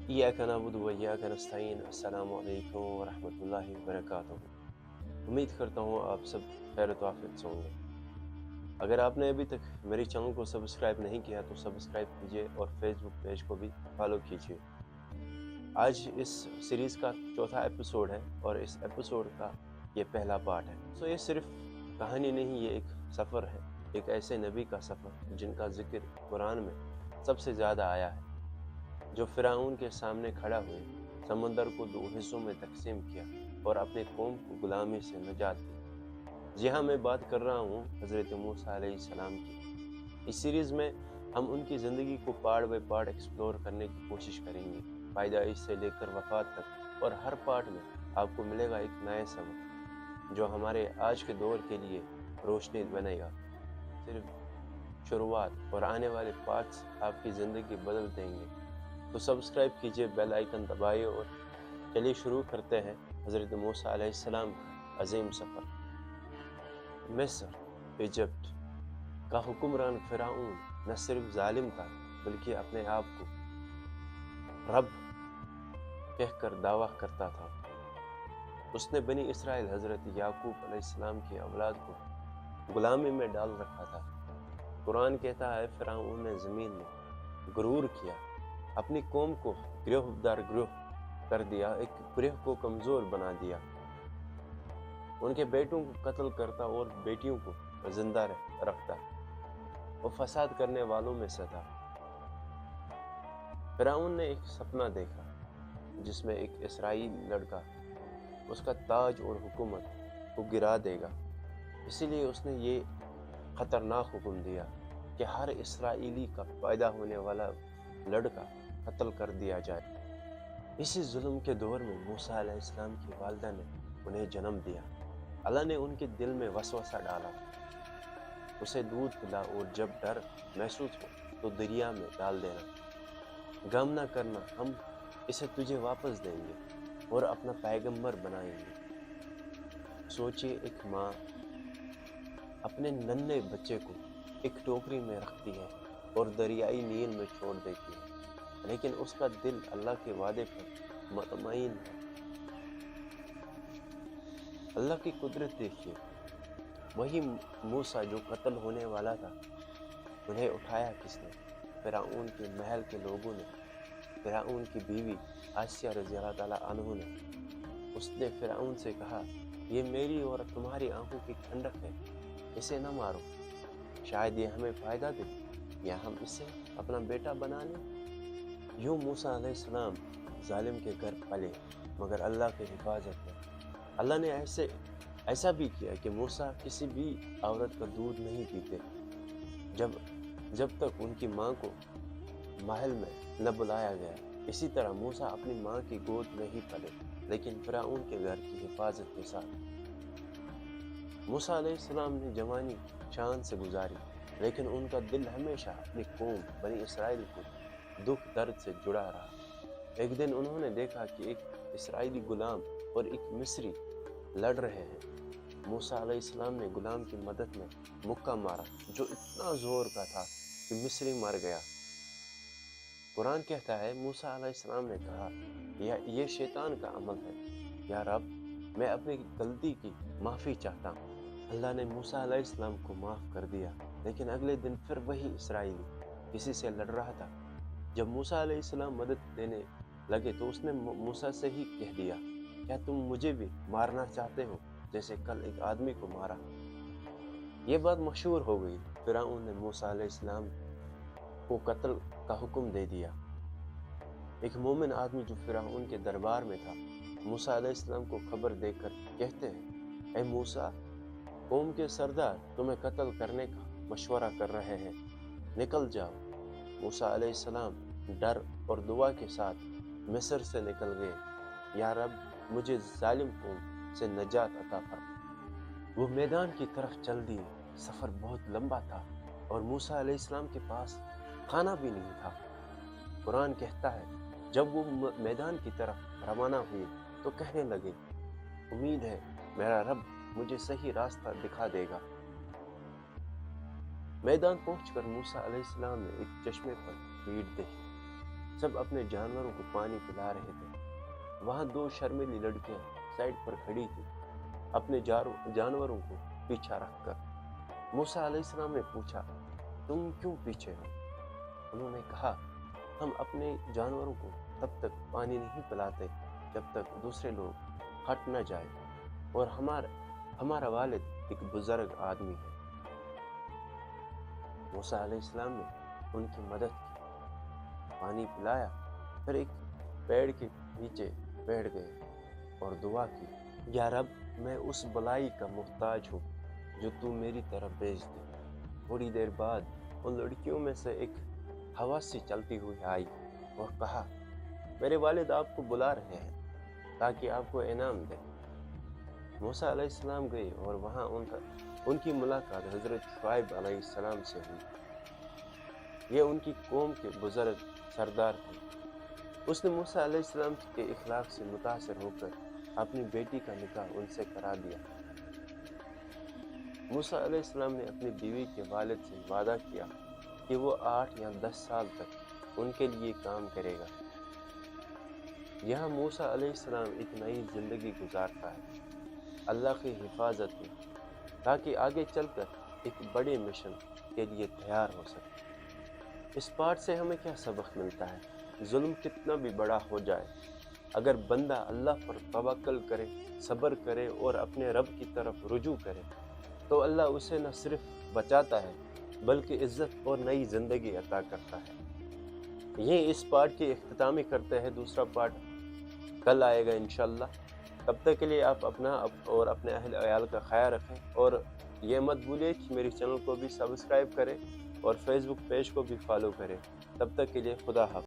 इय्याक नअबुदु व इय्याक नस्तईन। अस्सलामु अलैकुम व रहमतुल्लाहि व बरकातुहू। उम्मीद करता हूँ आप सब खैर तो आफियत से होंगे। अगर आपने अभी तक मेरे चैनल को सब्सक्राइब नहीं किया तो सब्सक्राइब कीजिए और फेसबुक पेज को भी फॉलो कीजिए। आज इस सीरीज़ का चौथा एपिसोड है और इस एपिसोड का ये पहला पार्ट है। तो ये सिर्फ कहानी नहीं, ये एक सफ़र है, एक ऐसे नबी का सफ़र जिनका जिक्र कुरान में सबसे ज़्यादा आया है, जो फ़िरऔन के सामने खड़ा हुए समंदर को दो हिस्सों में तकसीम किया और अपने कौम को गुलामी से निजात दी। जी हाँ, मैं बात कर रहा हूँ हज़रत मूसा अलैहिस्सलाम की। इस सीरीज़ में हम उनकी ज़िंदगी को पार्ट बाय पार्ट एक्सप्लोर करने की कोशिश करेंगे, पैदाइश से लेकर वफ़ात तक, और हर पार्ट में आपको मिलेगा एक नया सबक जो हमारे आज के दौर के लिए रोशनी बनेगा। सिर्फ शुरुआत और आने वाले पार्ट्स आपकी ज़िंदगी बदल देंगे। तो सब्सक्राइब कीजिए, बेल आइकन दबाइए और चलिए शुरू करते हैं हज़रत मूसा अलैहिस्सलाम का अजीम सफ़र। मिस्र, इजिप्ट का हुक्मरान फ़िरऔन न सिर्फ जालिम था बल्कि अपने आप को रब कहकर दावा करता था। उसने बनी इसराइल हज़रत याकूब अलैहिस्सलाम की औलाद को गुलामी में डाल रखा था। कुरान कहता है फ़िरऔन ने ज़मीन में गुरूर किया, अपनी कौम को गिरोह दर गिरोह कर दिया, एक गिरोह को कमज़ोर बना दिया, उनके बेटों को कत्ल करता और बेटियों को जिंदा रखता। वो फसाद करने वालों में से था। फ़िरऔन ने एक सपना देखा जिसमें एक इस्राएली लड़का उसका ताज और हुकूमत को गिरा देगा। इसीलिए उसने ये ख़तरनाक हुक्म दिया कि हर इस्राएली का पैदा होने वाला लड़का कत्ल कर दिया जाए। इसी जुल्म के दौर में मूसा अलैहिस्सलाम की वालिदा ने उन्हें जन्म दिया। अल्लाह ने उनके दिल में वसवसा डाला, उसे दूध पिला और जब डर महसूस हो तो दरिया में डाल देना। गम न करना, हम इसे तुझे वापस देंगे और अपना पैगंबर बनाएंगे। सोचिए, एक माँ अपने नन्हे बच्चे को एक टोकरी में रखती है और दरियाई नील में छोड़ देती है, लेकिन उसका दिल अल्लाह के वादे पर मुतमईन है। अल्लाह की कुदरत देखिए, वही मूसा जो कत्ल होने वाला था, उन्हें उठाया किसने? फ़िरऔन के महल के लोगों ने, फ़िरऔन की बीवी आसिया रज़ी अल्लाह ताला अन्हा ने। उसने फ़िरऔन से कहा, ये मेरी और तुम्हारी आंखों की ठंडक है, इसे न मारो, शायद ये हमें फ़ायदा दे या हम इसे अपना बेटा बना लें। यूँ मूसा अलैहिस्सलाम जालिम के घर पले, मगर अल्लाह की हिफाजत में। अल्लाह ने ऐसा भी किया कि मूसा किसी भी औरत का दूध नहीं पीते जब तक उनकी माँ को महल में न बुलाया गया। इसी तरह मूसा अपनी माँ की गोद में ही पले, लेकिन फ़िरऔन के घर की हिफाजत के साथ। मूसा अलैहिस्सलाम ने जवानी शान से गुजारी, लेकिन उनका दिल हमेशा अपनी कौम बनी इसराइल को दुख दर्द से जुड़ा रहा। एक दिन उन्होंने देखा कि एक इसराइली गुलाम और एक मिस्री लड़ रहे हैं। मूसा अलैहिस्सलाम ने गुलाम की मदद में मुक्का मारा जो इतना जोर का था कि मिस्री मर गया। कुरान कहता है मूसा अलैहिस्सलाम ने कहा, ये शैतान का अमल है, या रब, मैं अपनी गलती की माफ़ी चाहता हूँ। अल्लाह ने मूसा अलैहिस्सलाम को माफ़ कर दिया, लेकिन अगले दिन फिर वही इसराइली किसी से लड़ रहा था। जब मूसा अलैहिस्सलाम मदद देने लगे तो उसने मूसा से ही कह दिया, क्या तुम मुझे भी मारना चाहते हो जैसे कल एक आदमी को मारा? ये बात मशहूर हो गई। फ़िरऔन ने मूसा अलैहिस्सलाम को कत्ल का हुक्म दे दिया। एक मोमिन आदमी जो फ़िरऔन के दरबार में था, मूसा अलैहिस्सलाम को खबर देकर कहते हैं, ऐ मूसा, कौम के सरदार तुम्हें कत्ल करने का मशवरा कर रहे हैं, निकल जाओ। मूसा अलैहिस्सलाम डर और दुआ के साथ मिस्र से निकल गए। या रब, मुझे जालिम कौम से नजात अता फरमा। वो मैदान की तरफ चल दिए। सफ़र बहुत लंबा था और मूसा अलैहिस्सलाम के पास खाना भी नहीं था। कुरान कहता है जब वो मैदान की तरफ रवाना हुए तो कहने लगे, उम्मीद है मेरा रब मुझे सही रास्ता दिखा देगा। मैदान पहुंचकर मूसा अलैहिस्सलाम ने एक चश्मे पर भीड़ देखी। سب اپنے جانوروں کو پانی پلا رہے تھے۔ وہاں دو شرمیلی لڑکیاں سائڈ پر کھڑی تھی، اپنے جانوروں کو پیچھے رکھ کر۔ موسیٰ علیہ السلام نے پوچھا، تم کیوں پیچھے ہو؟ انہوں نے کہا، ہم اپنے جانوروں کو تب تک پانی نہیں پلاتے جب تک دوسرے لوگ ہٹ نہ جائے، اور ہمارا والد ایک بزرگ آدمی ہے۔ موسیٰ علیہ السلام نے ان کی مدد کی، پانی پلایا، پھر ایک پیڑ کے نیچے بیٹھ گئے اور دعا کی، یا رب میں اس بلائی کا محتاج ہوں جو تو میری طرف بھیج دے۔ تھوڑی دیر بعد ان لڑکیوں میں سے ایک ہوا سے چلتی ہوئی آئی اور کہا، میرے والد آپ کو بلا رہے ہیں تاکہ آپ کو انعام دے۔ موسیٰ علیہ السلام گئے اور وہاں ان کی ملاقات حضرت شعیب علیہ السلام سے ہوئی۔ یہ ان کی قوم کے بزرگ سردار تھے۔ اس نے موسیٰ علیہ السلام کے اخلاق سے متاثر ہو کر اپنی بیٹی کا نکاح ان سے کرا دیا۔ موسیٰ علیہ السلام نے اپنی بیوی کے والد سے وعدہ کیا کہ وہ 8 یا 10 سال تک ان کے لیے کام کرے گا۔ یہاں موسیٰ علیہ السلام ایک نئی زندگی گزارتا ہے اللہ کی حفاظت میں، تاکہ آگے چل کر ایک بڑے مشن کے لیے تیار ہو سکے۔ اس پارٹ سے ہمیں کیا سبق ملتا ہے؟ ظلم کتنا بھی بڑا ہو جائے، اگر بندہ اللہ پر توکل کرے، صبر کرے اور اپنے رب کی طرف رجوع کرے تو اللہ اسے نہ صرف بچاتا ہے بلکہ عزت اور نئی زندگی عطا کرتا ہے۔ یہ اس پارٹ کی اختتامی کرتے ہیں، دوسرا پارٹ کل آئے گا انشاءاللہ۔ تب تک کے لیے آپ اپنا اور اپنے اہل عیال کا خیال رکھیں، اور یہ مت بھولیں کہ میری چینل کو بھی سبسکرائب کریں اور فیس بک پیج کو بھی فالو کریں۔ تب تک کے لیے خدا حافظ۔